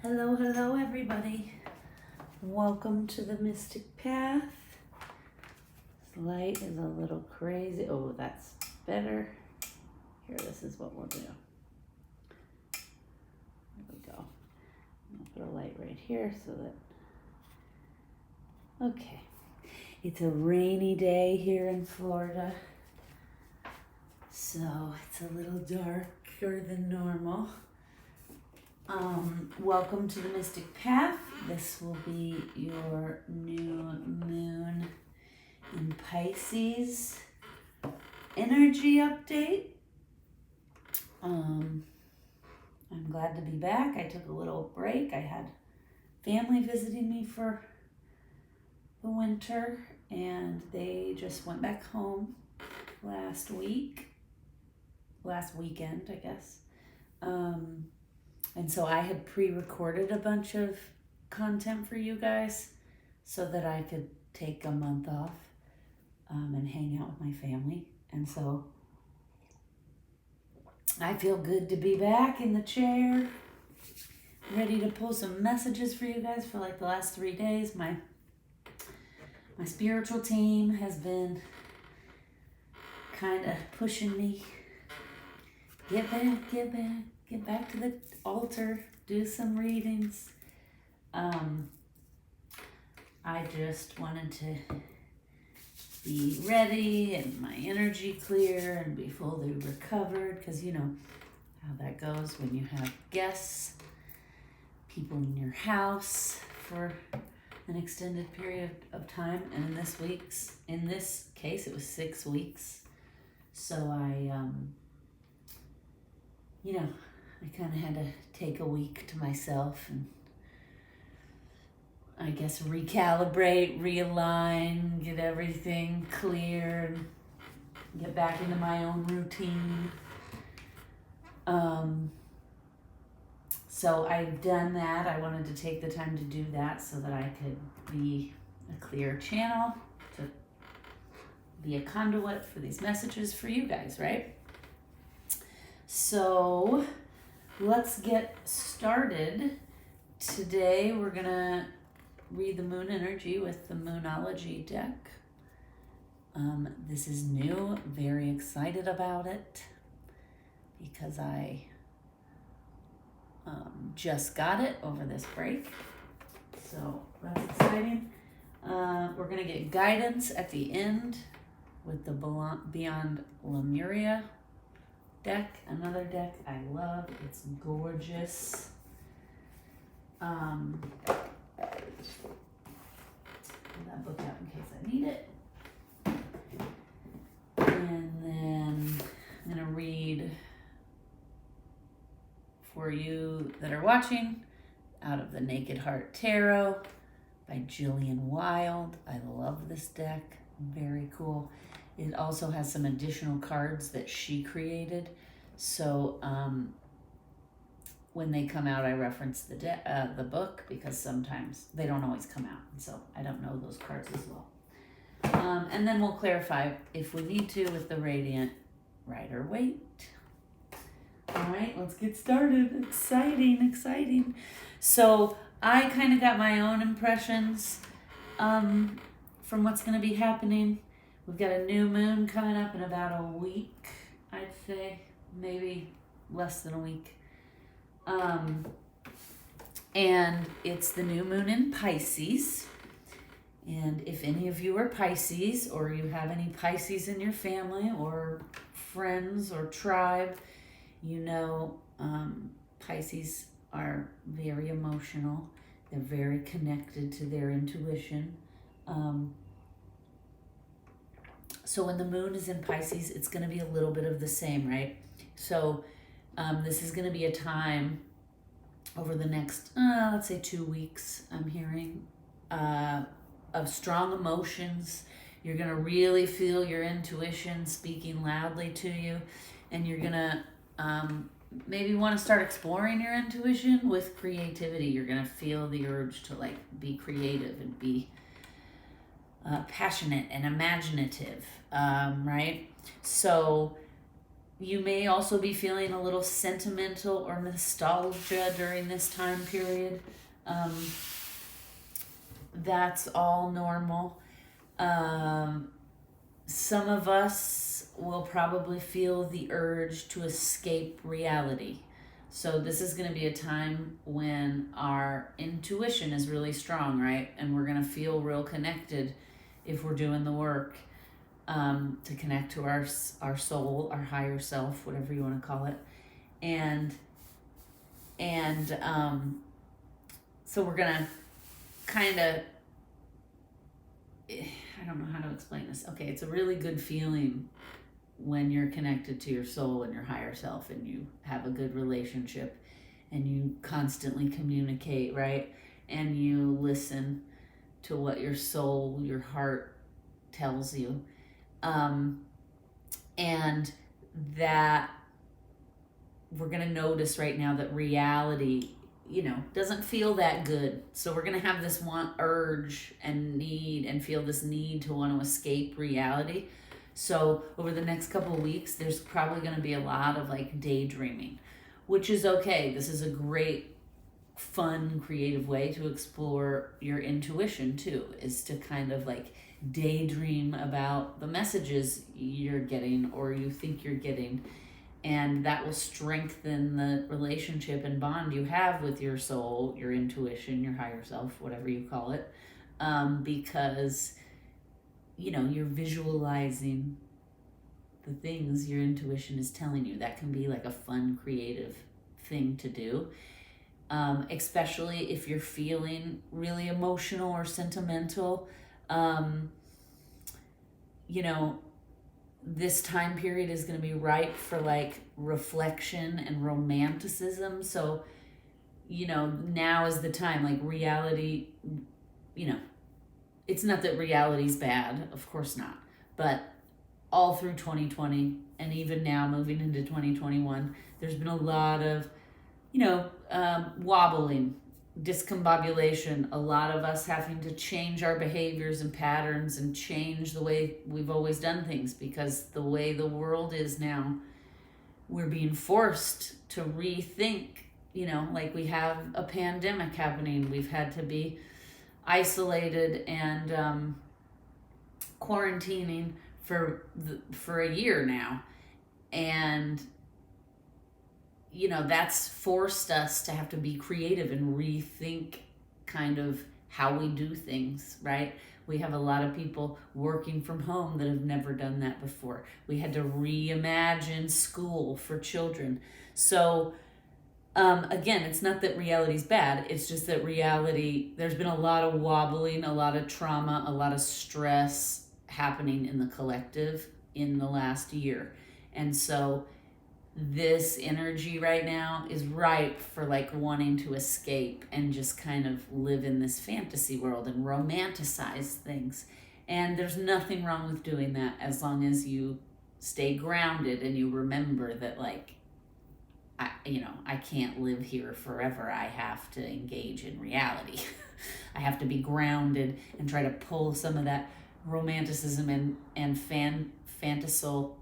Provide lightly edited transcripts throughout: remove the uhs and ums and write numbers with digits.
Hello, hello, everybody. Welcome to the Mystic Path. This light is a little crazy. Oh, that's better. Here, this is what we'll do. There we go. I'll put a light right here so that... Okay. It's a rainy day here in Florida. So it's a little darker than normal. Welcome to the Mystic Path. This will be your new moon in Pisces energy update. I'm glad to be back. I took a little break. I had family visiting me for the winter, and they just went back home last weekend, I guess. And so I had pre-recorded a bunch of content for you guys so that I could take a month off and hang out with my family. And so I feel good to be back in the chair, ready to pull some messages for you guys for like the last 3 days. My spiritual team has been kind of pushing me. Get back to the altar, do some readings. I just wanted to be ready and my energy clear and be fully recovered, because you know how that goes when you have guests, people in your house for an extended period of time. And in this case, it was 6 weeks. So I kind of had to take a week to myself and I guess recalibrate, realign, get everything clear, and get back into my own routine. So I've done that. I wanted to take the time to do that so that I could be a clear channel, to be a conduit for these messages for you guys, right? So let's get started. Today we're gonna read the moon energy with the Moonology deck. This is new, very excited about it because I just got it over this break. So that's exciting. We're gonna get guidance at the end with the Beyond Lemuria deck, another deck I love. It's gorgeous. Pull that book out in case I need it. And then I'm going to read for you that are watching out of the Naked Heart Tarot by Jillian Wild. I love this deck. Very cool. It also has some additional cards that she created. So when they come out, I reference the book because sometimes they don't always come out. So I don't know those cards as well. And then we'll clarify if we need to with the Radiant Rider-Waite. All right, let's get started. Exciting. So I kind of got my own impressions from what's going to be happening. We've got a new moon coming up in about a week, I'd say, maybe less than a week. And it's the new moon in Pisces. And if any of you are Pisces, or you have any Pisces in your family or friends or tribe, you know Pisces are very emotional. They're very connected to their intuition. So when the moon is in Pisces, it's going to be a little bit of the same, right? So this is going to be a time over the next, let's say 2 weeks, I'm hearing, of strong emotions. You're going to really feel your intuition speaking loudly to you, and you're going to maybe want to start exploring your intuition with creativity. You're going to feel the urge to like be creative and be passionate and imaginative, right? So You may also be feeling a little sentimental or nostalgia during this time period. That's all normal. Some of us will probably feel the urge to escape reality. So this is going to be a time when our intuition is really strong, right? And we're going to feel real connected if we're doing the work to connect to our soul, our higher self, whatever you want to call it. And so we're going to kind of, I don't know how to explain this. Okay, it's a really good feeling when you're connected to your soul and your higher self and you have a good relationship and you constantly communicate, right? And you listen to what your soul, your heart tells you. And that we're going to notice right now that reality, doesn't feel that good. So we're going to have this urge and need and feel this need to want to escape reality. So over the next couple of weeks, there's probably going to be a lot of like daydreaming, which is okay. This is a great, fun, creative way to explore your intuition too, is to kind of like daydream about the messages you're getting or you think you're getting. And that will strengthen the relationship and bond you have with your soul, your intuition, your higher self, whatever you call it, because, you're visualizing the things your intuition is telling you. That can be like a fun, creative thing to do, especially if you're feeling really emotional or sentimental. This time period is going to be ripe for like reflection and romanticism. So, now is the time, like reality, it's not that reality's bad, of course not, but all through 2020 and even now moving into 2021, there's been a lot of, wobbling, discombobulation, a lot of us having to change our behaviors and patterns and change the way we've always done things, because the way the world is now, we're being forced to rethink, like we have a pandemic happening. We've had to be isolated and quarantining for a year now. And that's forced us to have to be creative and rethink kind of how we do things, right? We have a lot of people working from home that have never done that before. We had to reimagine school for children. So again, it's not that reality's bad. It's just that reality, there's been a lot of wobbling, a lot of trauma, a lot of stress happening in the collective in the last year. And so this energy right now is ripe for like wanting to escape and just kind of live in this fantasy world and romanticize things. And there's nothing wrong with doing that as long as you stay grounded and you remember that like, I can't live here forever. I have to engage in reality. I have to be grounded and try to pull some of that romanticism and fantastical,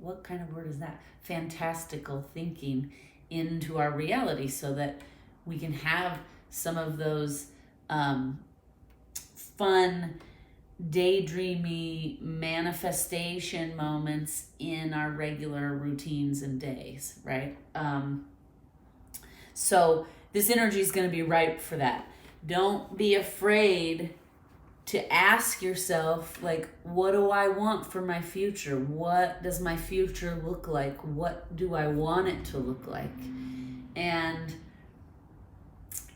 what kind of word is that? Fantastical thinking into our reality so that we can have some of those fun, daydreamy manifestation moments in our regular routines and days, right? So this energy is going to be ripe for that. Don't be afraid to ask yourself, like, what do I want for my future? What does my future look like? What do I want it to look like? And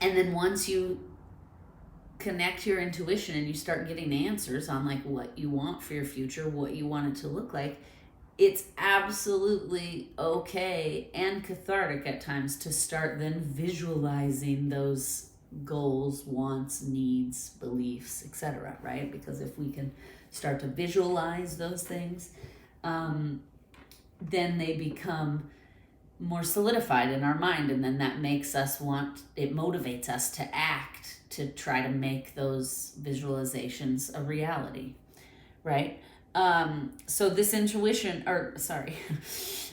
then once you connect your intuition and you start getting answers on like what you want for your future, what you want it to look like, it's absolutely okay and cathartic at times to start then visualizing those goals, wants, needs, beliefs, etc., right? Because if we can start to visualize those things, then they become more solidified in our mind, and then that makes us it motivates us to act, to try to make those visualizations a reality, right? So this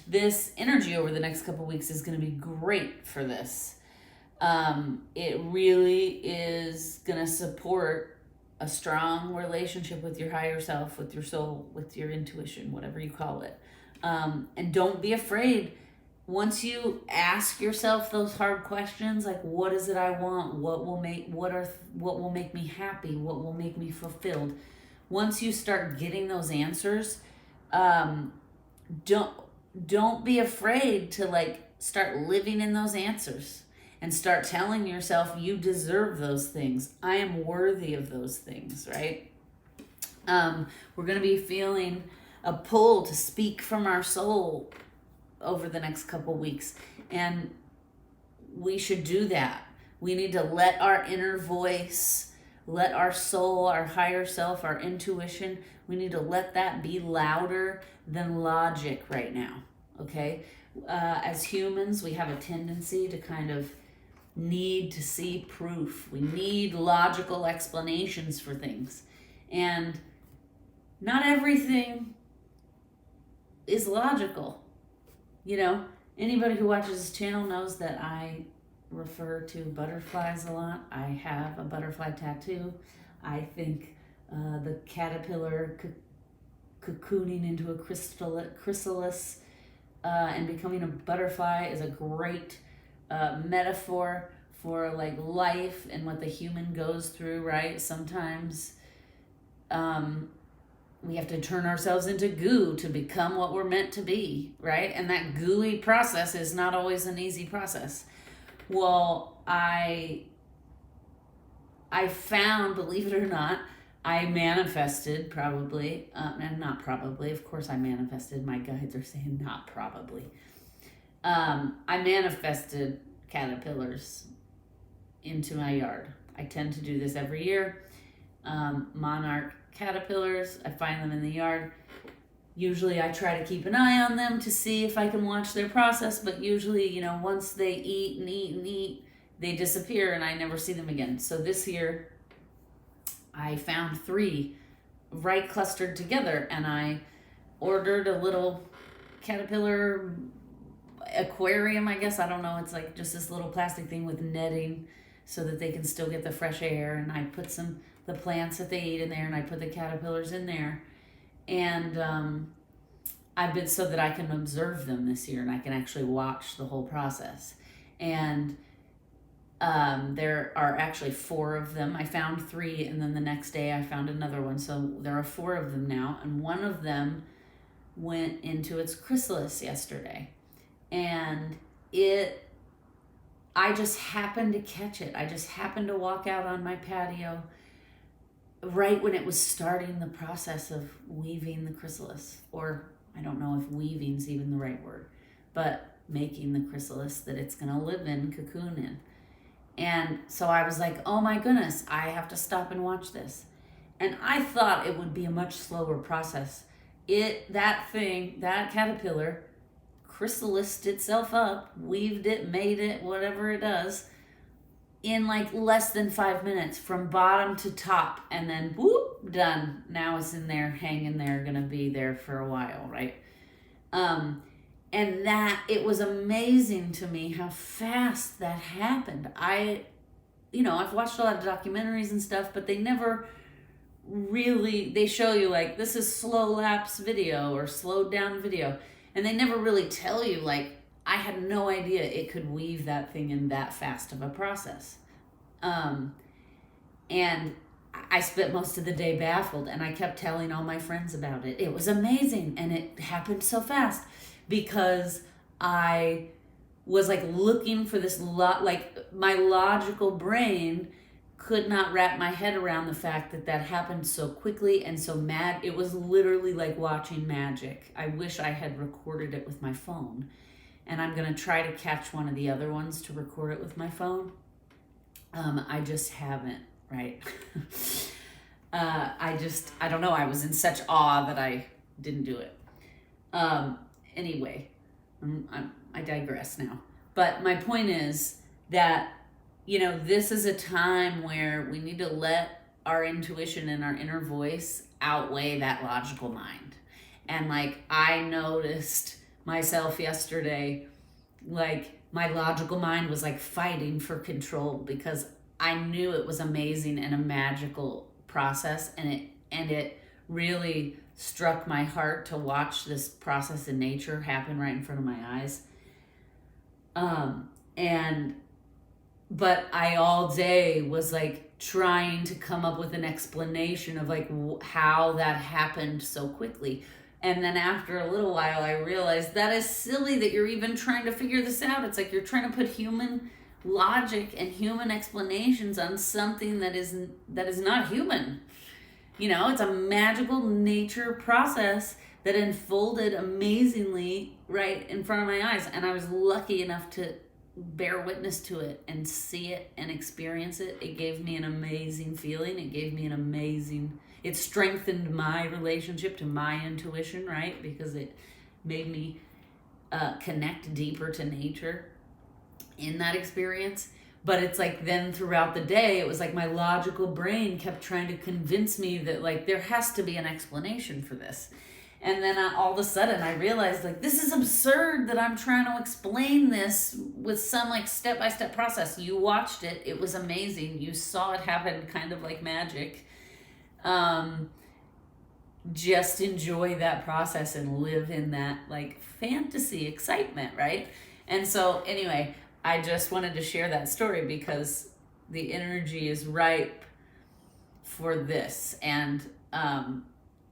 this energy over the next couple weeks is going to be great for this. It really is going to support a strong relationship with your higher self, with your soul, with your intuition, whatever you call it. And don't be afraid. Once you ask yourself those hard questions, like what is it I want? What will make me happy? What will make me fulfilled? Once you start getting those answers, don't be afraid to like start living in those answers and start telling yourself you deserve those things. I am worthy of those things, right? We're going to be feeling a pull to speak from our soul over the next couple weeks, and we should do that. We need to let our inner voice, let our soul, our higher self, our intuition, we need to let that be louder than logic right now, okay? As humans, we have a tendency to kind of need to see proof. We need logical explanations for things. And not everything is logical. You know, anybody who watches this channel knows that I refer to butterflies a lot. I have a butterfly tattoo. I think the caterpillar cocooning into a chrysalis and becoming a butterfly is a great metaphor for like life and what the human goes through, right? Sometimes we have to turn ourselves into goo to become what we're meant to be, right? And that gooey process is not always an easy process. Well, I found, believe it or not, I manifested probably, and not probably, of course I manifested, my guides are saying not probably. I manifested caterpillars into my yard. I tend to do this every year. Monarch caterpillars, I find them in the yard. Usually I try to keep an eye on them to see if I can watch their process, but usually, you know, once they eat and eat and eat, they disappear and I never see them again. So this year I found 3 right clustered together, and I ordered a little caterpillar aquarium, I guess. I don't know. It's like just this little plastic thing with netting so that they can still get the fresh air. And I put the plants that they eat in there, and I put the caterpillars in there. And I've been so that I can observe them this year and I can actually watch the whole process. And there are actually 4 of them. I found 3, and then the next day I found another one. So there are 4 of them now, and one of them went into its chrysalis yesterday. And I just happened to catch it. I just happened to walk out on my patio right when it was starting the process of weaving the chrysalis, or I don't know if weaving's even the right word, but making the chrysalis that it's going to live in, cocoon in. And so I was like, oh my goodness, I have to stop and watch this. And I thought it would be a much slower process. That caterpillar chrysalised itself up, weaved it, made it, whatever it does, in like less than 5 minutes from bottom to top, and then whoop, done. Now it's in there, hanging there, gonna be there for a while, right? And that, it was amazing to me how fast that happened. I've watched a lot of documentaries and stuff, but they never really, they show you like, this is slow lapse video or slowed down video. And they never really tell you, like, I had no idea it could weave that thing in that fast of a process. And I spent most of the day baffled, and I kept telling all my friends about it. It was amazing, and it happened so fast because I was like looking for this my logical brain could not wrap my head around the fact that happened so quickly and so it was literally like watching magic. I wish I had recorded it with my phone, and I'm going to try to catch one of the other ones to record it with my phone. I just haven't, right? I don't know. I was in such awe that I didn't do it. Anyway, I digress now. But my point is that, this is a time where we need to let our intuition and our inner voice outweigh that logical mind. And like, I noticed myself yesterday, like my logical mind was like fighting for control because I knew it was amazing and a magical process, and it really struck my heart to watch this process in nature happen right in front of my eyes. But I all day was like trying to come up with an explanation of like how that happened so quickly. And then after a little while, I realized that is silly that you're even trying to figure this out. It's like you're trying to put human logic and human explanations on something that is not human. You know, it's a magical nature process that unfolded amazingly right in front of my eyes. And I was lucky enough to bear witness to it and see it and experience it. It gave me an amazing feeling. It strengthened my relationship to my intuition, right? Because it made me connect deeper to nature in that experience. But it's like then throughout the day, it was like my logical brain kept trying to convince me that like there has to be an explanation for this. And then all of a sudden I realized like, this is absurd that I'm trying to explain this with some like step-by-step process. You watched it. It was amazing. You saw it happen kind of like magic. Just enjoy that process and live in that like fantasy excitement, right? And so anyway, I just wanted to share that story because the energy is ripe for this. And,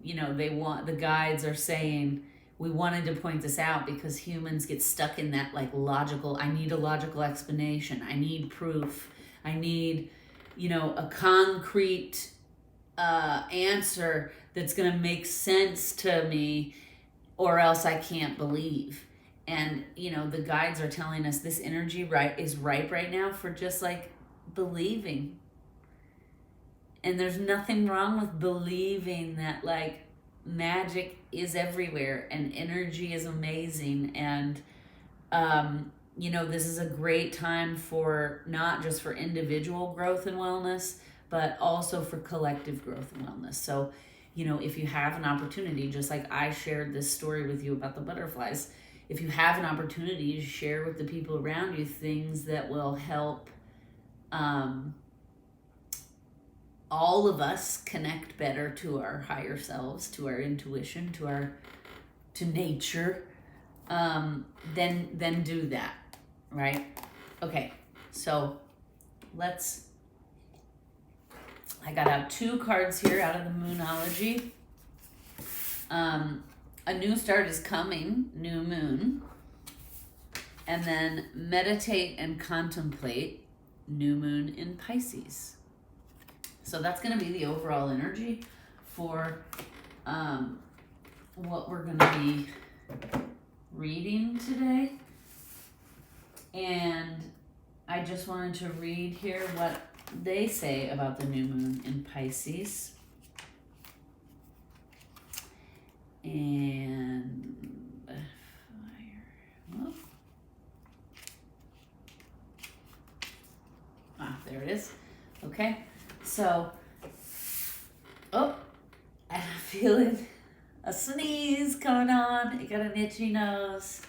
you know, the guides are saying, we wanted to point this out because humans get stuck in that like logical, I need a logical explanation. I need proof. I need, you know, a concrete answer that's going to make sense to me, or else I can't believe. And, you know, the guides are telling us this energy is ripe right now for just like believing. And there's nothing wrong with believing that like magic is everywhere and energy is amazing. And, you know, this is a great time for not just for individual growth and wellness, but also for collective growth and wellness. So, you know, if you have an opportunity, just like I shared this story with you about the butterflies, if you have an opportunity to share with the people around you things that will help all of us connect better to our higher selves, to our intuition, to nature, then do that, right? Okay, so I got out 2 cards here out of the Moonology. A new start is coming, new moon. And then meditate and contemplate, new moon in Pisces. So that's going to be the overall energy for what we're going to be reading today. And I just wanted to read here what they say about the new moon in Pisces. And there it is. Okay, so I'm feeling a sneeze coming on. You got an itchy nose.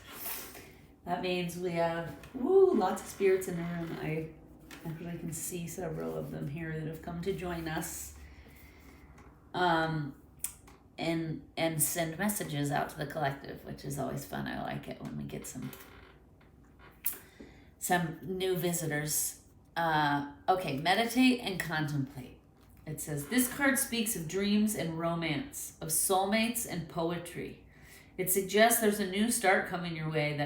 That means we have lots of spirits in the room. I actually can see several of them here that have come to join us. And send messages out to the collective, which is always fun. I like it when we get some new visitors. Okay, meditate and contemplate. It says, this card speaks of dreams and romance, of soulmates and poetry. It suggests there's a new start coming your way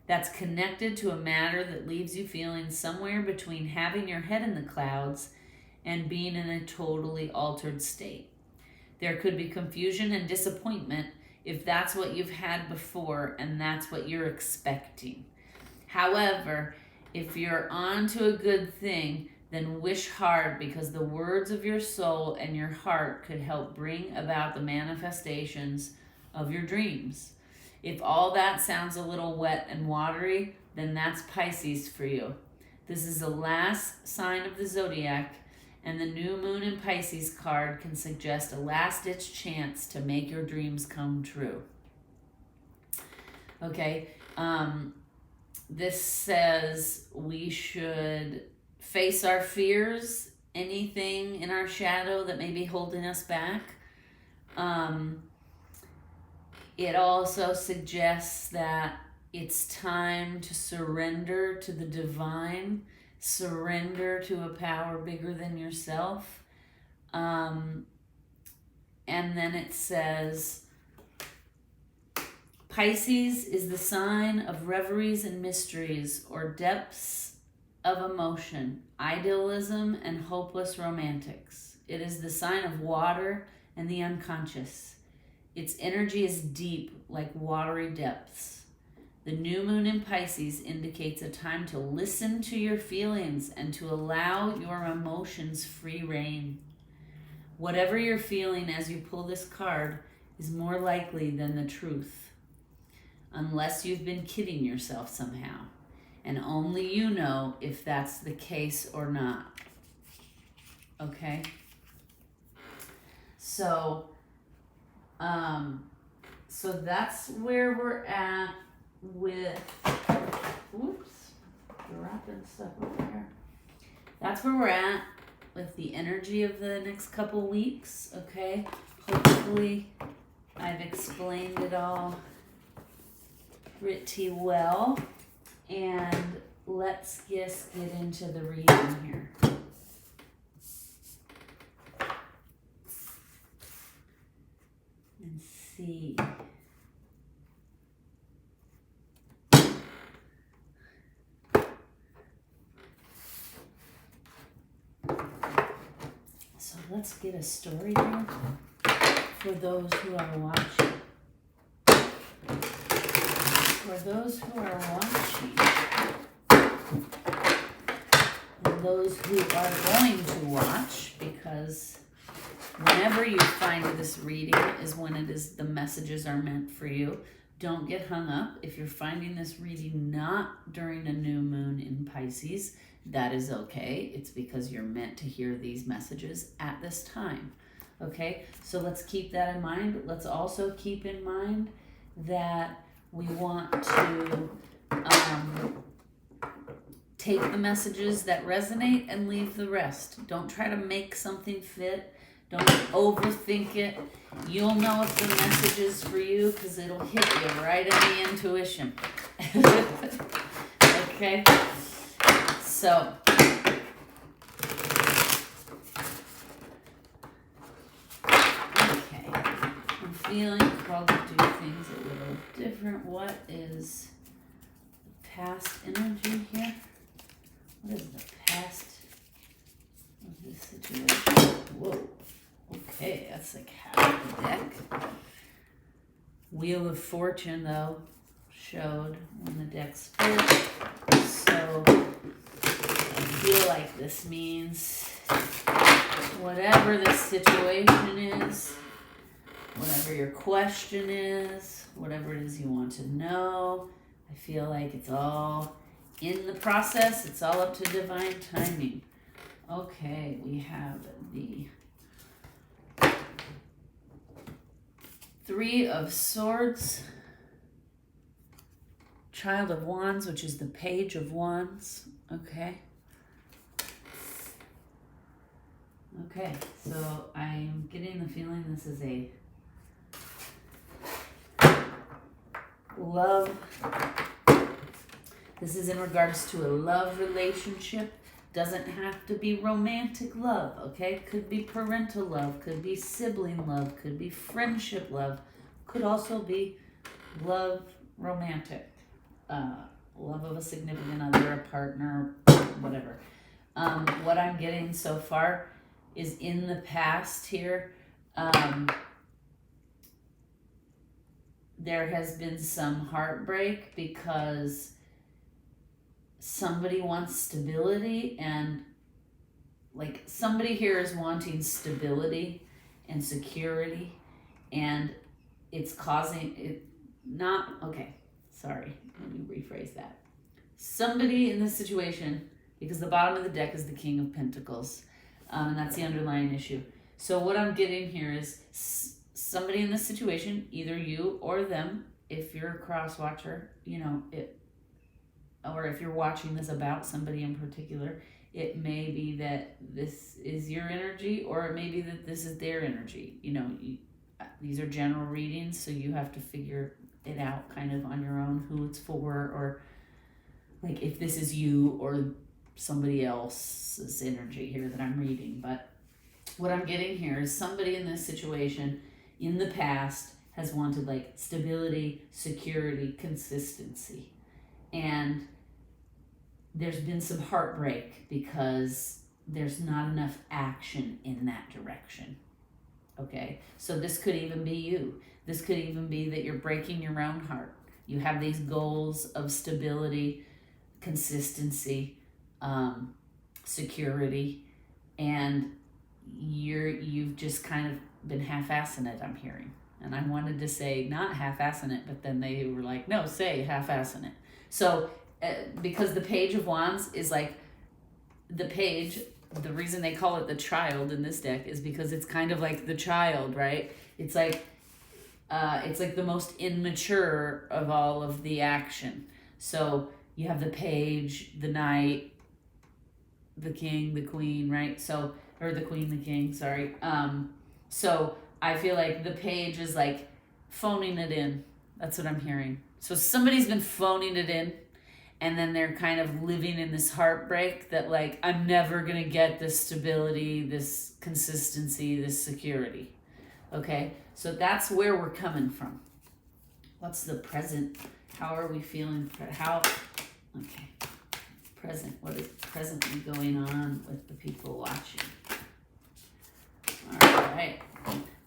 that's connected to a matter that leaves you feeling somewhere between having your head in the clouds and being in a totally altered state. There could be confusion and disappointment if that's what you've had before and that's what you're expecting. However, if you're on to a good thing, then wish hard, because the words of your soul and your heart could help bring about the manifestations of your dreams. If all that sounds a little wet and watery, then that's Pisces for you. This is the last sign of the zodiac, And the new moon in Pisces card can suggest a last-ditch chance to make your dreams come true. Okay, this says we should face our fears, anything in our shadow that may be holding us back. It also suggests that it's time to surrender to the divine, surrender to a power bigger than yourself. And then it says, Pisces is the sign of reveries and mysteries, or depths of emotion, idealism, and hopeless romantics. It is the sign of water and the unconscious. Its energy is deep, like watery depths. The new moon in Pisces indicates a time to listen to your feelings and to allow your emotions free rein. Whatever you're feeling as you pull this card is more likely than the truth, unless you've been kidding yourself somehow. And only you know if that's the case or not. Okay? So that's where we're at with, dropping stuff over here. That's where we're at with the energy of the next couple weeks, okay? Hopefully I've explained it all pretty well. And let's just get into the reading here. And see. So let's get a story here for those who are watching. For those who are watching, and those who are going to watch, because whenever you find this reading is when it is the messages are meant for you. Don't get hung up. If you're finding this reading not during a new moon in Pisces, that is okay. It's because you're meant to hear these messages at this time. Okay, so let's keep that in mind. Let's also keep in mind that we want to take the messages that resonate and leave the rest. Don't try to make something fit. Don't overthink it. You'll know if the message is for you because it'll hit you right in the intuition. Okay? So, okay. I'm feeling called to do things a little different. What is the past energy here? What is the past of this situation? Whoa. Okay, that's like half the deck. Wheel of Fortune, though, showed when the deck split. So I feel like this means whatever the situation is, whatever your question is, whatever it is you want to know, I feel like it's all in the process. It's all up to divine timing. Okay, we have the Three of Swords, Child of Wands, which is the Page of Wands. Okay. Okay, so I'm getting the feeling this is a love. This is in regards to a love relationship. Doesn't have to be romantic love, okay? Could be parental love, could be sibling love, could be friendship love, could also be love romantic. Love of a significant other, a partner, whatever. What I'm getting so far is in the past here, there has been some heartbreak because somebody wants stability, and like somebody here is wanting stability and security, and it's causing it not, okay, sorry, let me rephrase that. Somebody in this situation, because the bottom of the deck is the King of Pentacles, And that's the underlying issue. So what I'm getting here is somebody in this situation, either you or them, if you're a cross watcher, or if you're watching this about somebody in particular, it may be that this is your energy, or it may be that this is their energy. These are general readings, so you have to figure it out kind of on your own, who it's for, or like if this is you or somebody else's energy here that I'm reading. But what I'm getting here is somebody in this situation in the past has wanted like stability, security, consistency. And there's been some heartbreak because there's not enough action in that direction. Okay, so this could even be you. This could even be that you're breaking your own heart. You have these goals of stability, consistency, security, and you've just kind of been half-assing it, I'm hearing. And I wanted to say not half-assing it, but then they were like, no, say half-assing it. So because the Page of Wands is like the page, the reason they call it the child in this deck is because it's kind of like the child, right? It's like the most immature of all of the action. So you have the page, the knight, the king, the queen, right? So, or the queen, the king, sorry. So I feel like the page is like phoning it in. That's what I'm hearing. So somebody's been phoning it in, and then they're kind of living in this heartbreak that like, I'm never going to get this stability, this consistency, this security. Okay, so that's where we're coming from. What's the present? How are we feeling? Okay, present. What is presently going on with the people watching? All right.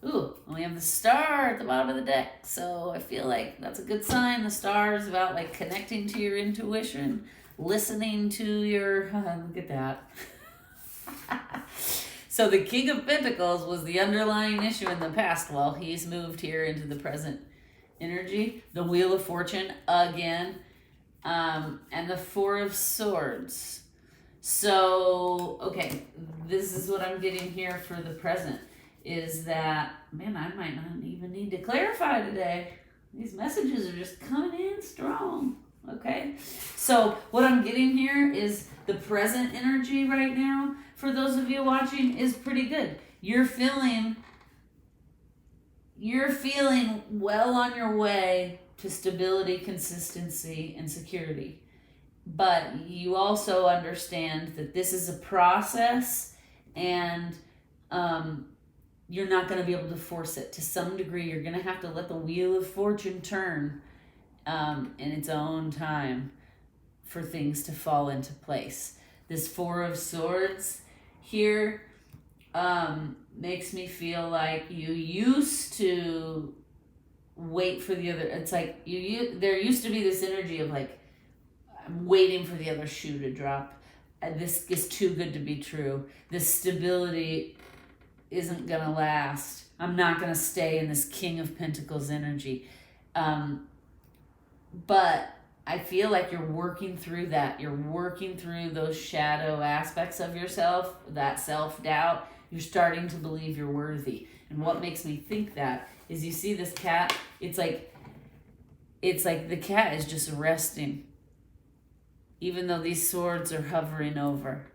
Ooh, we have the star at the bottom of the deck. So I feel like that's a good sign. The star is about like connecting to your intuition, listening to your, look at that. So the King of Pentacles was the underlying issue in the past. Well, he's moved here into the present energy. The Wheel of Fortune again, and the Four of Swords. So, okay, this is what I'm getting here for the present. Is that, man, I might not even need to clarify today. These messages are just coming in strong, okay? So what I'm getting here is the present energy right now, for those of you watching, is pretty good. You're feeling well on your way to stability, consistency, and security. But you also understand that this is a process, and you're not going to be able to force it. To some degree, you're going to have to let the Wheel of Fortune turn in its own time for things to fall into place. This Four of Swords here makes me feel like you used to wait for the other. It's like there used to be this energy of like, I'm waiting for the other shoe to drop. This is too good to be true. This stability isn't gonna last. I'm not gonna stay in this King of Pentacles energy. But I feel like you're working through that. You're working through those shadow aspects of yourself, that self-doubt. You're starting to believe you're worthy. And what makes me think that is, you see this cat, it's like the cat is just resting, even though these swords are hovering over.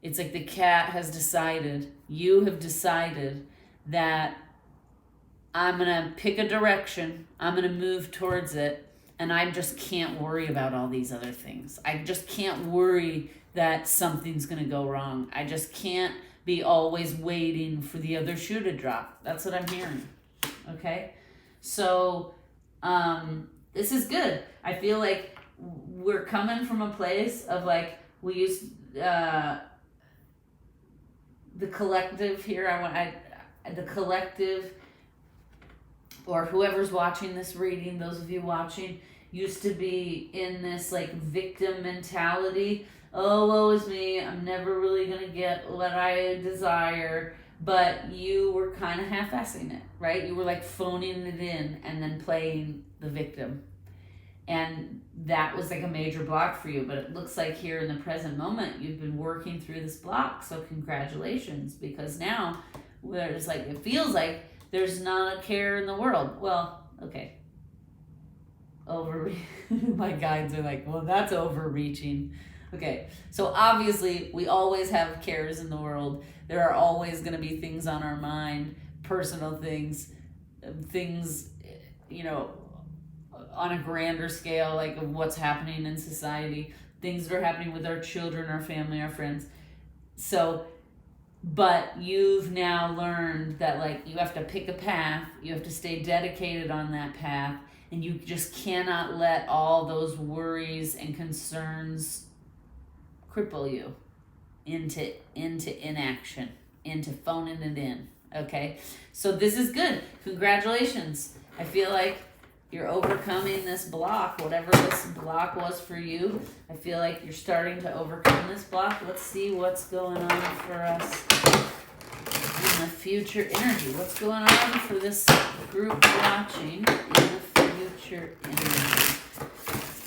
It's like the cat has decided, you have decided that I'm going to pick a direction, I'm going to move towards it, and I just can't worry about all these other things. I just can't worry that something's going to go wrong. I just can't be always waiting for the other shoe to drop. That's what I'm hearing. Okay? So, this is good. I feel like we're coming from a place of like, we used the collective here. The collective, or whoever's watching this reading, those of you watching, used to be in this like victim mentality. Oh, woe is me, I'm never really gonna get what I desire. But you were kind of half-assing it, right? You were like phoning it in and then playing the victim. And that was like a major block for you, but it looks like here in the present moment, you've been working through this block. So congratulations, because now there's like, it feels like there's not a care in the world. Well, okay. My guides are like, well, that's overreaching. Okay, so obviously we always have cares in the world. There are always going to be things on our mind, personal things, you know, on a grander scale, like of what's happening in society, things that are happening with our children, our family, our friends. So, but you've now learned that like you have to pick a path, you have to stay dedicated on that path, and you just cannot let all those worries and concerns cripple you into inaction, into phoning it in. Okay, so this is good. Congratulations. I feel like you're overcoming this block, whatever this block was for you. I feel like you're starting to overcome this block. Let's see what's going on for us in the future energy. What's going on for this group watching in the future energy?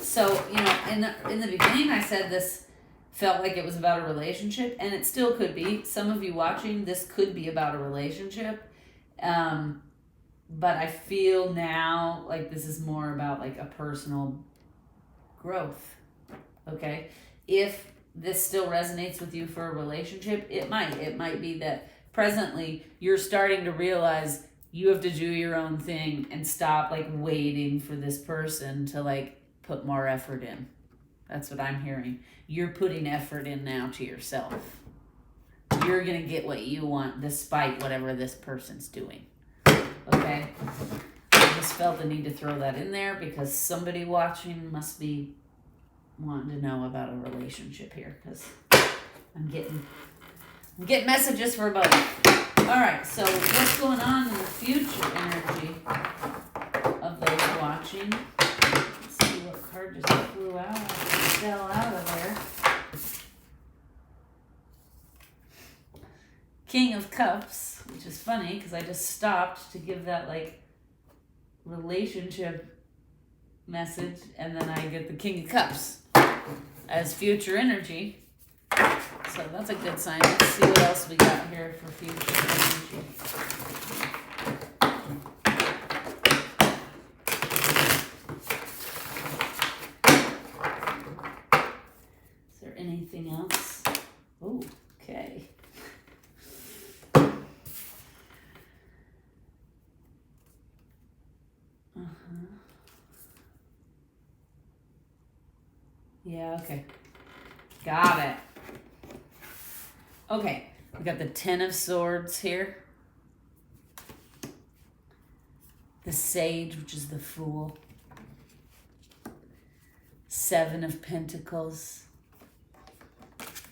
So, you know, in the beginning, I said this felt like it was about a relationship, and it still could be. Some of you watching, this could be about a relationship. But I feel now like this is more about like a personal growth, okay? If this still resonates with you for a relationship, it might be that presently you're starting to realize you have to do your own thing and stop like waiting for this person to like put more effort in. That's what I'm hearing. You're putting effort in now to yourself. You're gonna get what you want despite whatever this person's doing. Okay, I just felt the need to throw that in there because somebody watching must be wanting to know about a relationship here, because I'm getting messages for both. All right, so what's going on in the future energy of those watching? Let's see what card just flew out. Fell out of there. King of Cups, which is funny because I just stopped to give that like relationship message, and then I get the King of Cups as future energy. So that's a good sign. Let's see what else we got here for future energy. Is there anything else? Oh, okay. Yeah, okay. Got it. Okay, we got the 10 of Swords here. The Sage, which is the Fool. 7 of Pentacles.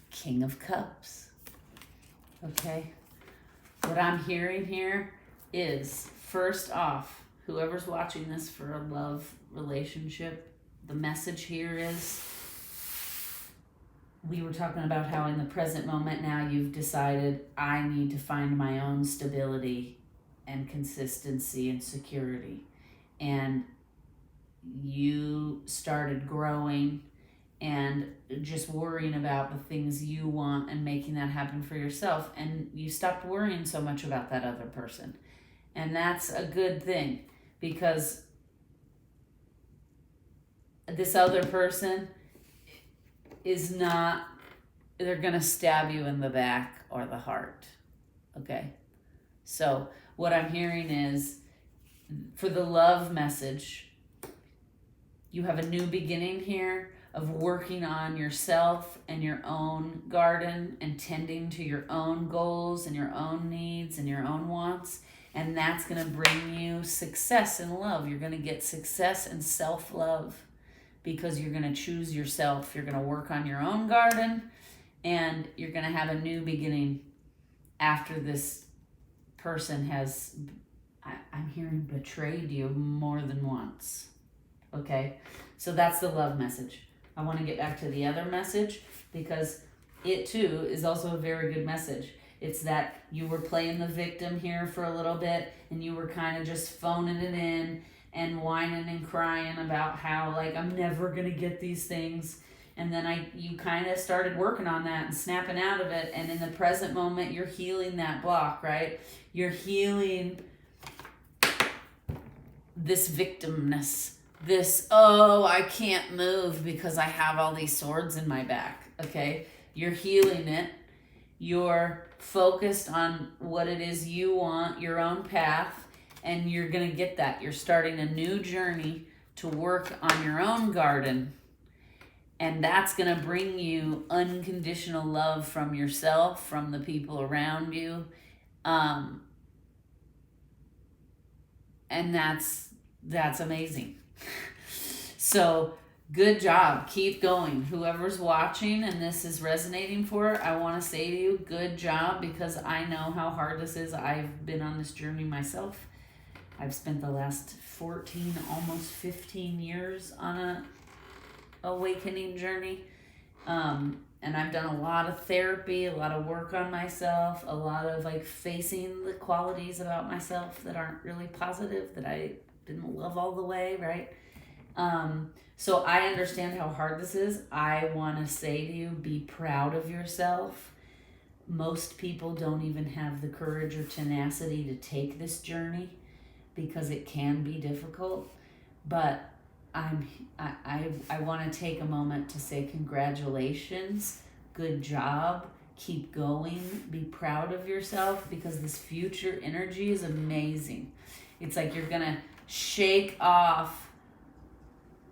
King of Cups. Okay. What I'm hearing here is, first off, whoever's watching this for a love relationship, the message here is, we were talking about how in the present moment now you've decided, I need to find my own stability and consistency and security. And you started growing and just worrying about the things you want and making that happen for yourself. And you stopped worrying so much about that other person. And that's a good thing, because this other person is not, they're going to stab you in the back or the heart. Okay? So what I'm hearing is, for the love message, you have a new beginning here of working on yourself and your own garden and tending to your own goals and your own needs and your own wants. And that's going to bring you success in love. You're going to get success and self-love, because you're going to choose yourself. You're going to work on your own garden, and you're going to have a new beginning after this person has, I'm hearing, betrayed you more than once. Okay? So that's the love message. I want to get back to the other message, because it too is also a very good message. It's that you were playing the victim here for a little bit, and you were kind of just phoning it in, and whining and crying about how like I'm never gonna get these things. And then you kind of started working on that and snapping out of it. And in the present moment, you're healing that block, right? You're healing this victimness, this, oh, I can't move because I have all these swords in my back, okay? You're healing it. You're focused on what it is you want, your own path, and you're going to get that. You're starting a new journey to work on your own garden, and that's going to bring you unconditional love from yourself, from the people around you, and that's amazing. So good job. Keep going. Whoever's watching and this is resonating for, I want to say to you, good job, because I know how hard this is. I've been on this journey myself. I've spent the last 14, almost 15 years on a awakening journey. And I've done a lot of therapy, a lot of work on myself, a lot of like facing the qualities about myself that aren't really positive, that I didn't love all the way, right? So I understand how hard this is. I want to say to you, be proud of yourself. Most people don't even have the courage or tenacity to take this journey because it can be difficult. But I want to take a moment to say congratulations, good job, keep going, be proud of yourself, because this future energy is amazing. It's like you're going to shake off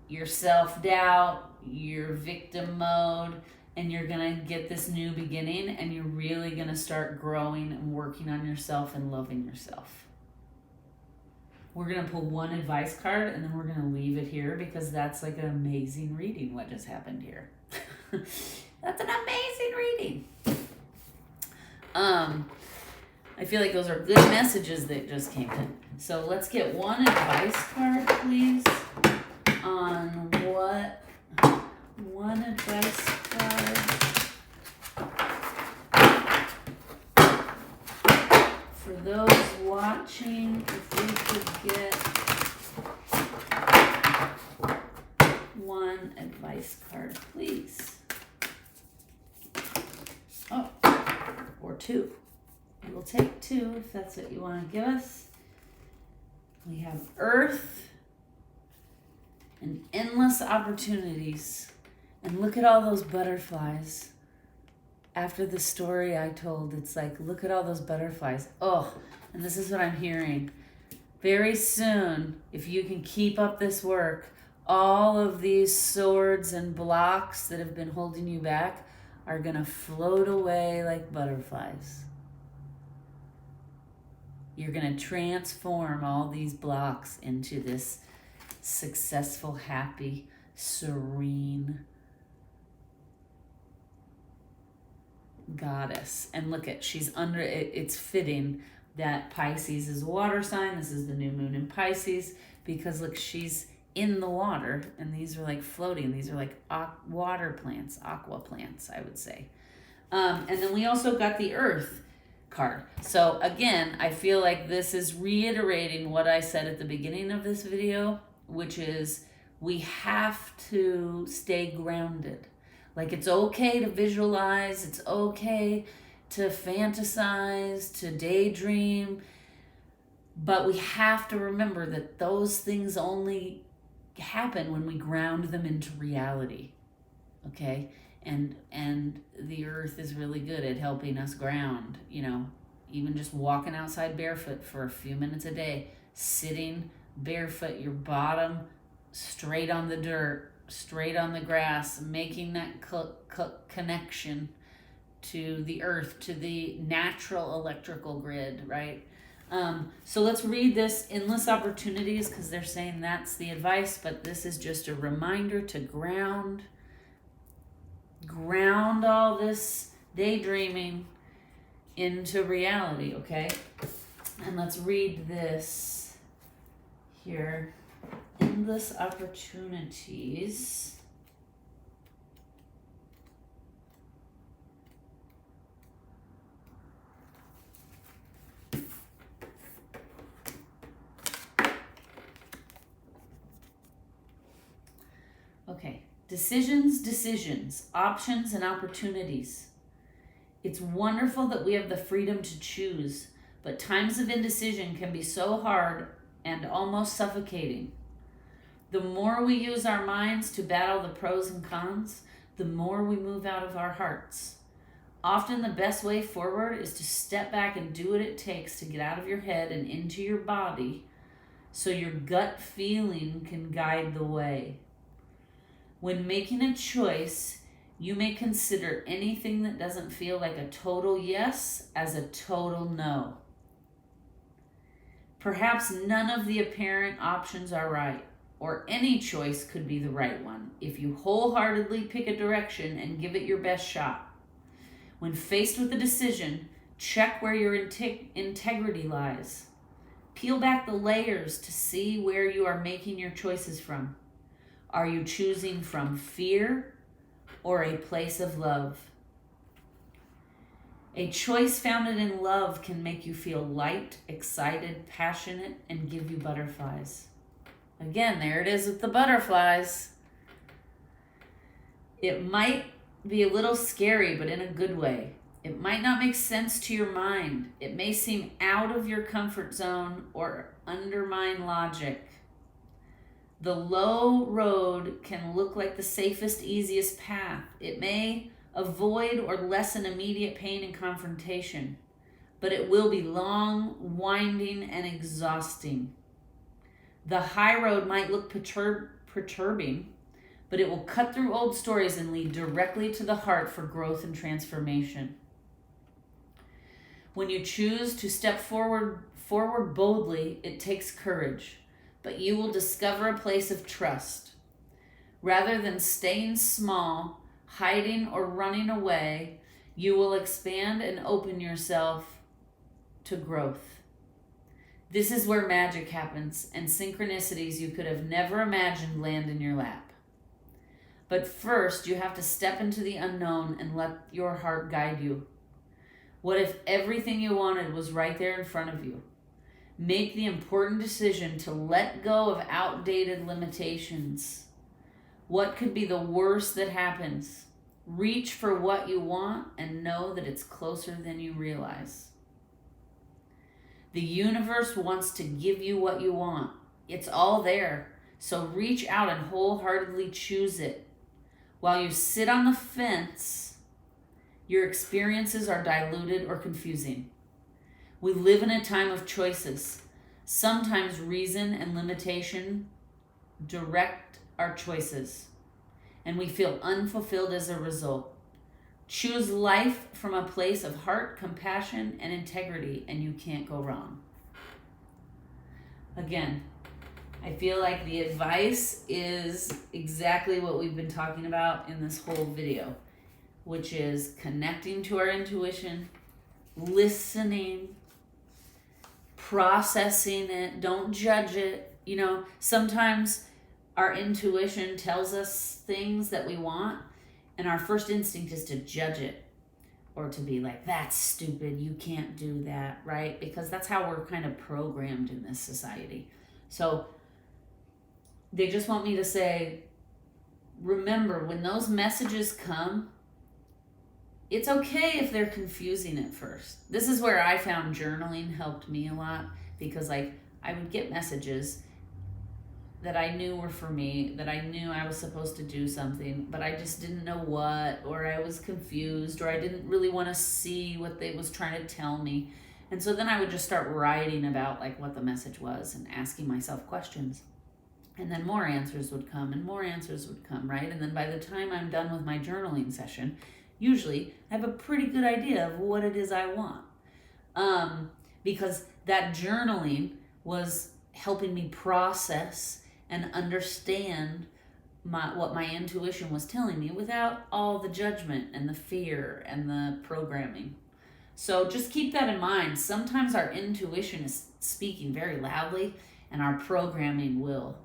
your self-doubt, your victim mode, and you're going to get this new beginning, and you're really going to start growing and working on yourself and loving yourself. We're going to pull one advice card, and then we're going to leave it here, because that's like an amazing reading what just happened here. That's an amazing reading. I feel like those are good messages that just came in. So let's get one advice card, please, on what, one advice card for those watching. If we could get one advice card, please. Oh, or two. We'll take two if that's what you want to give us. We have Earth and endless opportunities. And look at all those butterflies. After the story I told, it's like, look at all those butterflies. Oh, and this is what I'm hearing. Very soon, if you can keep up this work, all of these swords and blocks that have been holding you back are going to float away like butterflies. You're going to transform all these blocks into this successful, happy, serene goddess. And look at, she's under it. It's fitting that Pisces is a water sign. This is the new moon in Pisces, because look, she's in the water, and these are like floating. These are like water plants, aqua plants, I would say. And then we also got the Earth card. So again, I feel like this is reiterating what I said at the beginning of this video, which is we have to stay grounded. Like, it's okay to visualize, it's okay to fantasize, to daydream, but we have to remember that those things only happen when we ground them into reality, okay? And the Earth is really good at helping us ground, you know, even just walking outside barefoot for a few minutes a day, sitting barefoot, your bottom straight on the dirt, straight on the grass, making that connection to the earth, to the natural electrical grid, right? So let's read this endless opportunities, because they're saying that's the advice, but this is just a reminder to ground all this daydreaming into reality, okay? And let's read this here. Endless opportunities. Decisions, decisions, options, and opportunities. It's wonderful that we have the freedom to choose, but times of indecision can be so hard and almost suffocating. The more we use our minds to battle the pros and cons, the more we move out of our hearts. Often the best way forward is to step back and do what it takes to get out of your head and into your body so your gut feeling can guide the way. When making a choice, you may consider anything that doesn't feel like a total yes as a total no. Perhaps none of the apparent options are right, or any choice could be the right one if you wholeheartedly pick a direction and give it your best shot. When faced with a decision, check where your integrity lies. Peel back the layers to see where you are making your choices from. Are you choosing from fear or a place of love? A choice founded in love can make you feel light, excited, passionate, and give you butterflies. Again, there it is with the butterflies. It might be a little scary, but in a good way. It might not make sense to your mind. It may seem out of your comfort zone or undermine logic. The low road can look like the safest, easiest path. It may avoid or lessen immediate pain and confrontation, but it will be long, winding, and exhausting. The high road might look perturbing, but it will cut through old stories and lead directly to the heart for growth and transformation. When you choose to step forward boldly, it takes courage, but you will discover a place of trust. Rather than staying small, hiding, or running away, you will expand and open yourself to growth. This is where magic happens and synchronicities you could have never imagined land in your lap. But first, you have to step into the unknown and let your heart guide you. What if everything you wanted was right there in front of you? Make the important decision to let go of outdated limitations. What could be the worst that happens? Reach for what you want and know that it's closer than you realize. The universe wants to give you what you want. It's all there. So reach out and wholeheartedly choose it. While you sit on the fence, your experiences are diluted or confusing. We live in a time of choices. Sometimes reason and limitation direct our choices, and we feel unfulfilled as a result. Choose life from a place of heart, compassion, and integrity, and you can't go wrong. Again, I feel like the advice is exactly what we've been talking about in this whole video, which is connecting to our intuition, listening, processing it, don't judge it. You know, sometimes our intuition tells us things that we want, and our first instinct is to judge it or to be like, that's stupid, you can't do that, right? Because that's how we're kind of programmed in this society. So they just want me to say, remember, when those messages come, it's okay if they're confusing at first. This is where I found journaling helped me a lot, because I would get messages that I knew were for me, that I knew I was supposed to do something, but I just didn't know what, or I was confused, or I didn't really want to see what they was trying to tell me. And so then I would just start writing about like what the message was and asking myself questions. And then more answers would come and more answers would come, right? And then by the time I'm done with my journaling session, usually I have a pretty good idea of what it is I want. Because that journaling was helping me process and understand what my intuition was telling me without all the judgment and the fear and the programming. So just keep that in mind. Sometimes our intuition is speaking very loudly and our programming will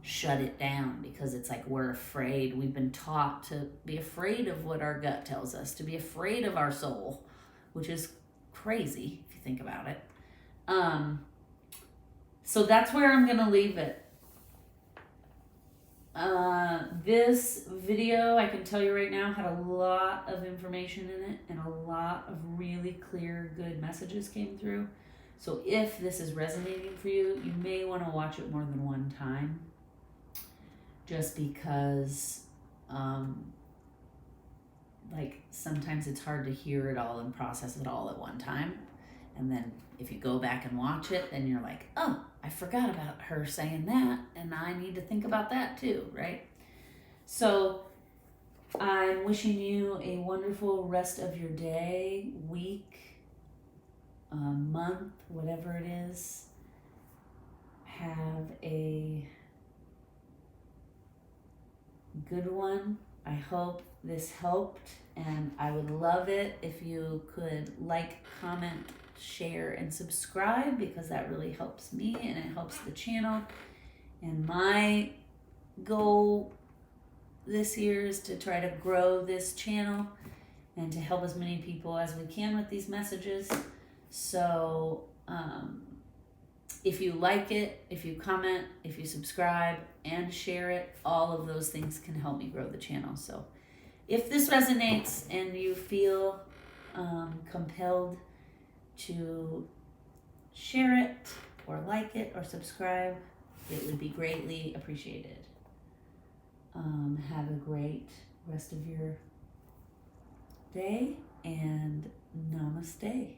shut it down, because it's like we're afraid. We've been taught to be afraid of what our gut tells us, to be afraid of our soul, which is crazy if you think about it. So that's where I'm going to leave it. This video, I can tell you right now, had a lot of information in it and a lot of really clear, good messages came through. So if this is resonating for you, you may want to watch it more than one time, just because like sometimes it's hard to hear it all and process it all at one time. And then if you go back and watch it, then you're like, oh, I forgot about her saying that, and I need to think about that too, right? So I'm wishing you a wonderful rest of your day, week, month, whatever it is. Have a good one. I hope this helped, and I would love it if you could like, comment, share, and subscribe, because that really helps me and it helps the channel. And my goal this year is to try to grow this channel and to help as many people as we can with these messages. So if you like it, if you comment, if you subscribe and share it, all of those things can help me grow the channel. So if this resonates and you feel compelled to share it or like it or subscribe, it would be greatly appreciated. Have a great rest of your day, and namaste.